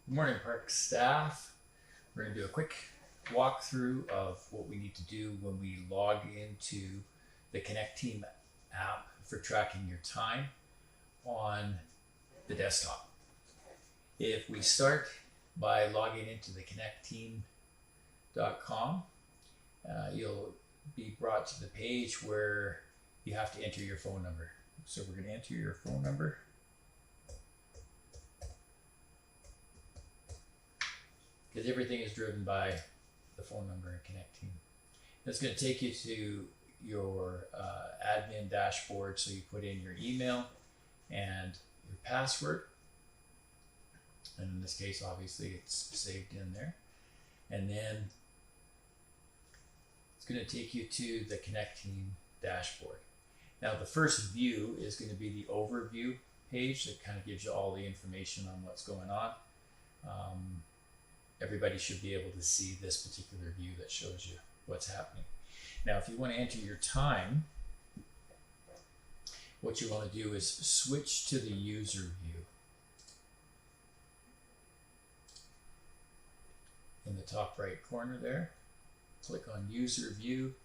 Good morning, park staff. We're going to do a quick walkthrough of what we need to do when we log into the Connect Team app for tracking your time on the desktop. If we start by logging into the connectteam.com, you'll be brought to the page where you have to enter your phone number. So we're going to enter your phone number. Because everything is driven by the phone number in Connect Team. That's going to take you to your admin dashboard. So you put in your email and your password. And in this case, obviously, it's saved in there. And then it's going to take you to the Connect Team dashboard. Now, the first view is going to be the overview page that kind of gives you all the information on what's going on. Everybody should be able to see this particular view that shows you what's happening. Now, if you want to enter your time, what you want to do is switch to the user view. In the top right corner there, click on user view,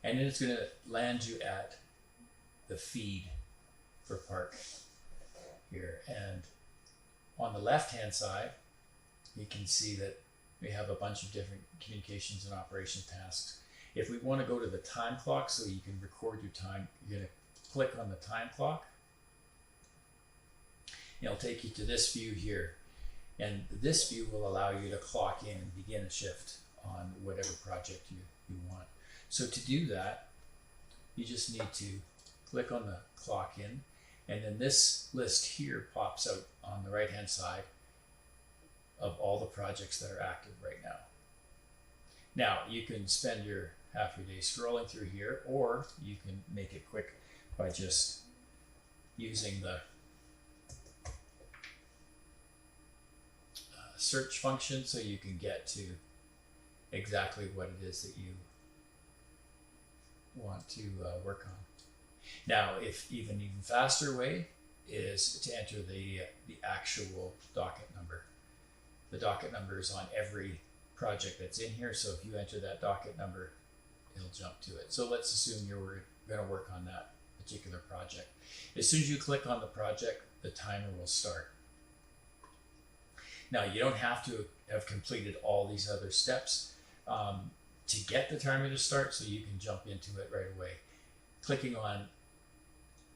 and then it's going to land you at the feed for Park here. And on the left hand side, you can see that we have a bunch of different communications and operation tasks. If we want to go to the time clock so you can record your time, you're going to click on the time clock. It'll take you to this view here. And this view will allow you to clock in and begin a shift on whatever project you want. So to do that, you just need to click on the clock in, and then this list here pops out on the right hand side of all the projects that are active right now. Now, you can spend your half your day scrolling through here, or you can make it quick by just using the search function so you can get to exactly what it is that you want to work on. Now, if even faster way is to enter the actual docket number. The docket number is on every project that's in here, so if you enter that docket number, it'll jump to it. So let's assume you're going to work on that particular project. As soon as you click on the project, the timer will start. Now, you don't have to have completed all these other steps to get the timer to start, so you can jump into it right away. Clicking on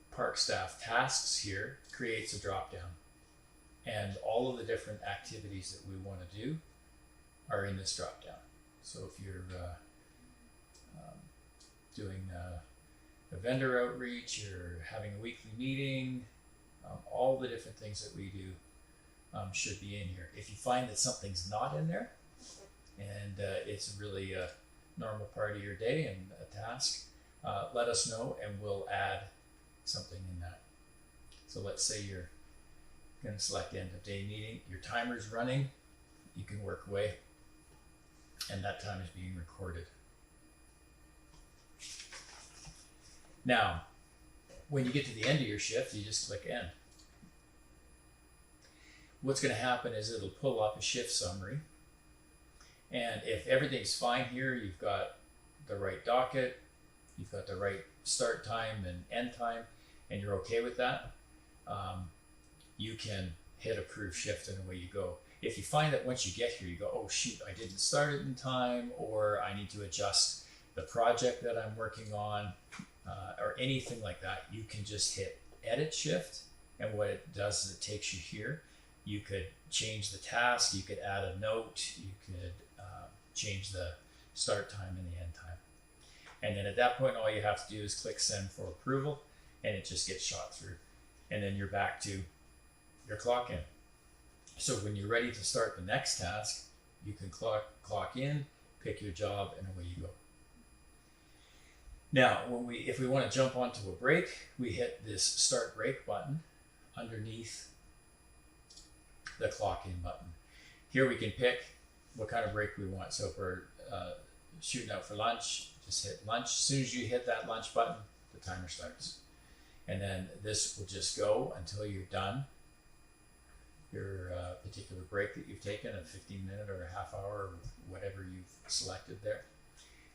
Park Staff Tasks here creates a drop-down. And all of the different activities that we want to do are in this drop-down. So if you're doing a vendor outreach, you're having a weekly meeting, all the different things that we do should be in here. If you find that something's not in there, and it's really a normal part of your day and a task, let us know and we'll add something in that. So let's say you're going to select end of day meeting, your timer's running, you can work away, and that time is being recorded. Now, when you get to the end of your shift, you just click end. What's going to happen is it'll pull up a shift summary, and if everything's fine here, you've got the right docket, you've got the right start time and end time, and you're okay with that, you can hit approve shift and away you go. If you find that once you get here, you go, oh shoot, I didn't start it in time, or I need to adjust the project that I'm working on, or anything like that, you can just hit edit shift, and what it does is it takes you here. You could change the task, you could add a note, you could change the start time and the end time. And then at that point, all you have to do is click send for approval, and it just gets shot through. And then you're back to your clock in. So when you're ready to start the next task, you can clock in, pick your job, and away you go. Now, if we want to jump onto a break, we hit this start break button underneath the clock in button. Here we can pick what kind of break we want. So if we're shooting out for lunch, just hit lunch. As soon as you hit that lunch button, the timer starts. And then this will just go until you're done particular break that you've taken, a 15-minute or a half hour, or whatever you've selected there.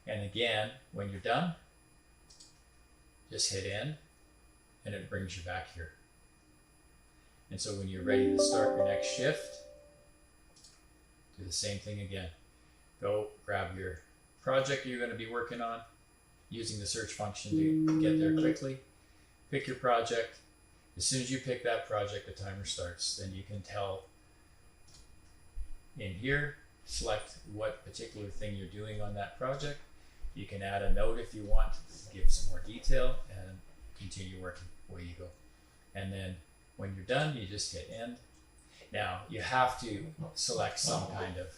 And again, when you're done, just hit end and it brings you back here. And so when you're ready to start your next shift, do the same thing again. Go grab your project you're going to be working on using the search function to get there quickly. Pick your project. As soon as you pick that project, the timer starts. Then you can tell in here, select what particular thing you're doing on that project. You can add a note if you want, give some more detail, and continue working. Away you go. And then when you're done, you just hit end. Now you have to select some kind of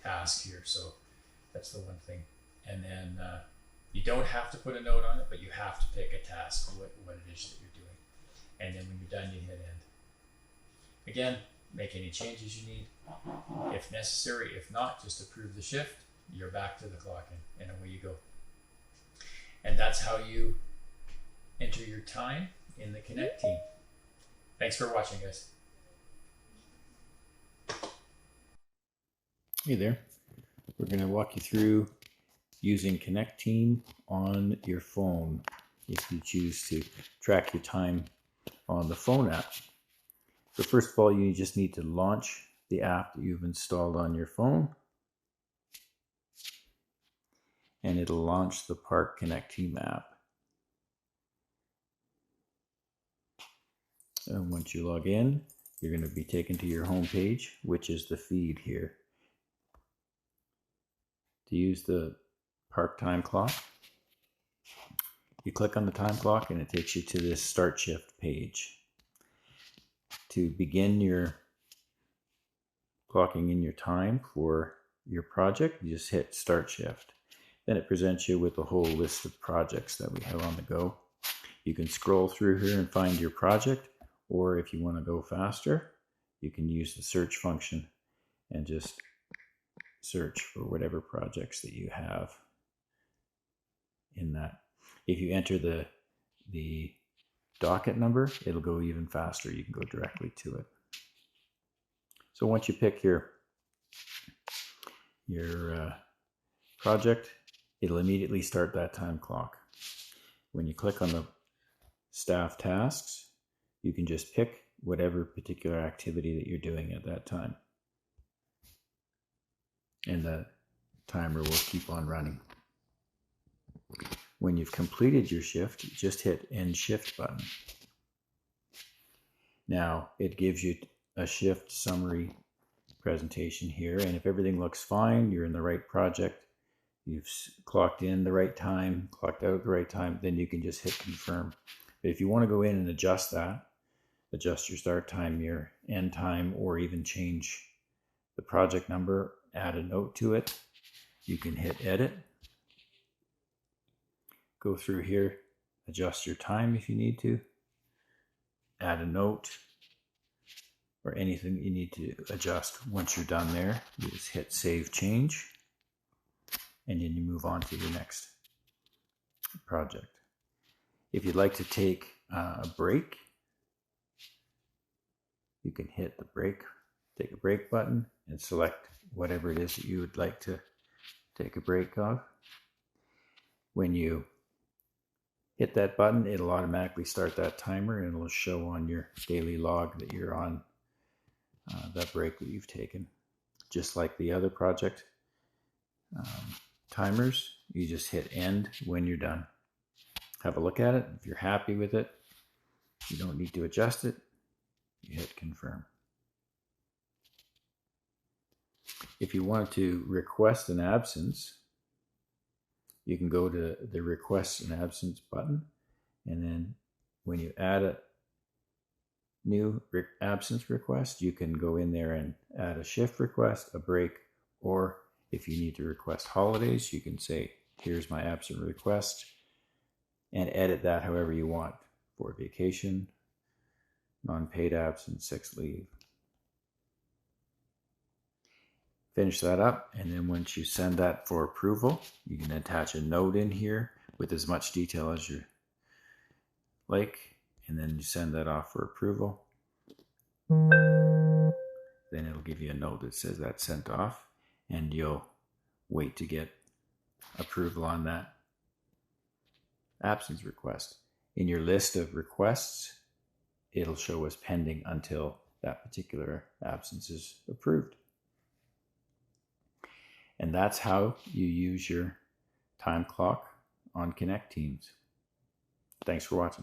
task here, so that's the one thing. And then you don't have to put a note on it, but you have to pick a task, what it is that you're doing. And then when you're done, you hit end. Again, make any changes you need if necessary. If not, just approve the shift. You're back to the clock and away you go. And that's how you enter your time in the Connect team. Thanks for watching, guys. Hey there. We're going to walk you through using Connect Team on your phone if you choose to track your time on the phone app. So first of all, you just need to launch the app that you've installed on your phone, and it'll launch the Park Connect Team app. And once you log in, you're going to be taken to your home page, which is the feed here. To use the Park time clock, you click on the time clock and it takes you to this start shift page. To begin your clocking in your time for your project, you just hit start shift. Then it presents you with a whole list of projects that we have on the go. You can scroll through here and find your project, or if you want to go faster, you can use the search function and just search for whatever projects that you have in that. If you enter the docket number, it'll go even faster. You can go directly to it. So once you pick your project, it'll immediately start that time clock. When you click on the staff tasks, you can just pick whatever particular activity that you're doing at that time, and the timer will keep on running. When you've completed your shift, just hit End Shift button. Now it gives you a shift summary presentation here, and if everything looks fine, you're in the right project, you've clocked in the right time, clocked out at the right time, then you can just hit confirm. But if you want to go in and adjust that, adjust your start time, your end time, or even change the project number, add a note to it, you can hit edit. Go through here, adjust your time if you need to, add a note, or anything you need to adjust. Once you're done there, you just hit save change, and then you move on to your next project. If you'd like to take a break, you can hit the break, take a break button, and select whatever it is that you would like to take a break of. When you hit that button, it'll automatically start that timer, and it'll show on your daily log that you're on that break that you've taken. Just like the other project timers, you just hit end when you're done. Have a look at it. If you're happy with it, you don't need to adjust it, you hit confirm. If you want to request an absence, you can go to the request an absence button, and then when you add a new absence request, you can go in there and add a shift request, a break, or if you need to request holidays, you can say, here's my absent request, and edit that however you want for vacation, non-paid absence, sick leave. Finish that up, and then once you send that for approval, you can attach a note in here with as much detail as you like, and then you send that off for approval. then it'll give you a note that says that's sent off, and you'll wait to get approval on that absence request. In your list of requests, it'll show as pending until that particular absence is approved. And that's how you use your time clock on Connect Teams. Thanks for watching.